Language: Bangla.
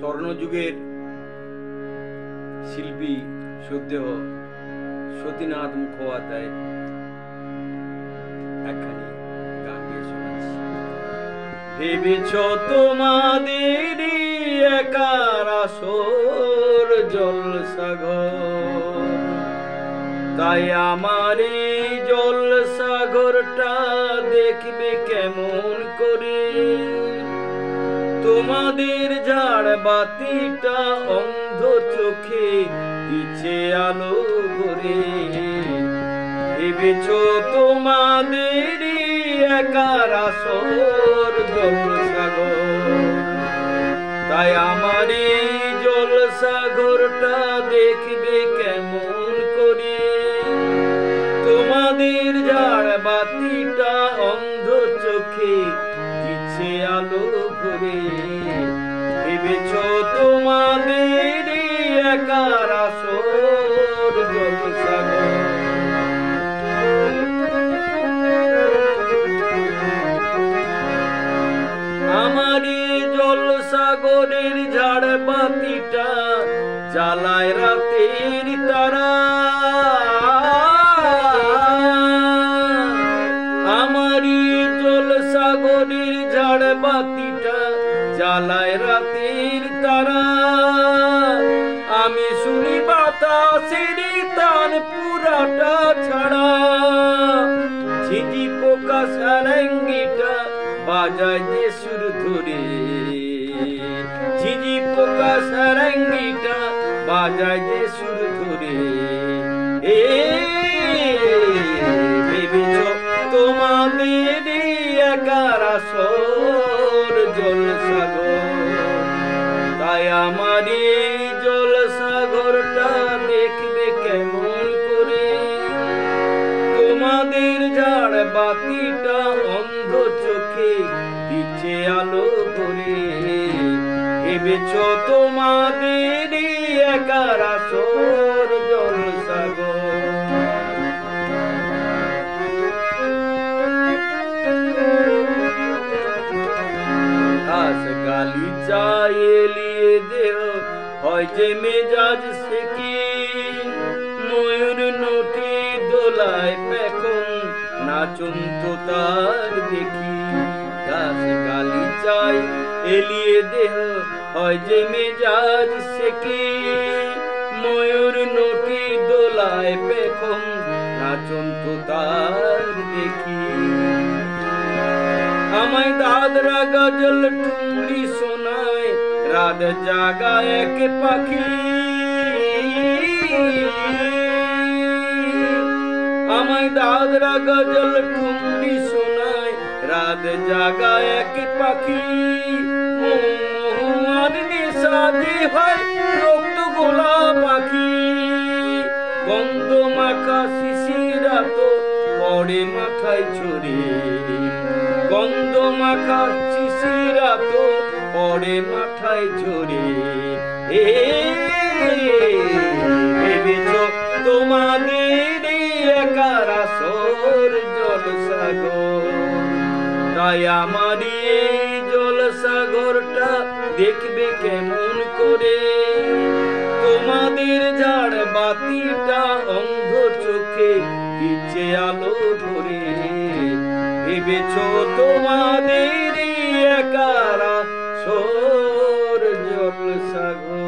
স্বর্ণযুগের শিল্পী শ্রদ্ধেয় সতীনাথ মুখোপাধ্যায় একখানি গান গেয়ে শোনাচ্ছি। ভেবেছ তোমাদের একার আসর জলসাগর, তাই আমার এই জলসাগরটা দেখবে কেমন করে? তোমাদের ঝাড় বাতিটা অন্ধ চোখে দিচ্ছে আলো ভরে। ভেবেছ তোমাদের একার আসর জলসাগর, তাই আমার এই জলসাগরটা দেখবে কেমন করে? তোমাদের ঝাড় বাতিটা অন্ধ চোখে দিচ্ছে আলো ভরে। ভেবেছ তোমাদের একার আসর জলসাগর। আমার জলসাগরের ঝাড় বাতিটা জ্বালায় রাতের তারা। আমার জলসাগরের ঝাড় বাতিটা জ্বালায় রাতের তারা। আমি শুনি বাতাসের তান পুরাটা ছাড়া। ঝিঝি পোকা সারেঙ্গিটা বাজায় যে সুর ধরে। ঝিঝি পোকা সারেঙ্গিটা বাজায় যে সুর ধরে। ভেবেছ তোমাদের একার আসর জলসাগর, তাই আমার এই জলসাগরটা দেখবে কেমন করে? তোমাদের ঝাড় বাতিটা অন্ধ চোখে দিচ্ছে আলো ভরে। ভেবেছ তোমাদের একার আসর জলসাগর। ঘাস গালিচা এলিয়ে দেহ হয় যে মেজাজ সে কি? ময়ূর নটি দোলায় পেখন নাচন তো তার দেখি। ঘাস গালিচায় এলিয়ে দেহ হয় যে মেজাজ সে কি? ময়ূর নটি দোলায় পেখন নাচন তো তার দেখি। আমায় দাদরা গজল ঠুমরি শোনায় রাত জাগা এক পাখি। আমায় দাদরা গজল ঠুমরি শোনায় রাত জাগা এক পাখি। মোহার নেশাদি হয় রক্ত গোলা পাখি। গন্ধ মাখা শিশিরা তো পড়ে মাথায় ছড়ে। গন্ধ মাখা শিশিরা তো পড়ে মাথায় ঝরে। ভেবেছ তোমাদের একার আসর জলসাগর, তাই আমার এই জলসাগরটা দেখবে কেমন করে? তোমাদের ঝাড় বাতিটা অন্ধ চোখে দিচ্ছে আলো ভরে। ভেবেছ তোমাদের একার আসর জলসাগর।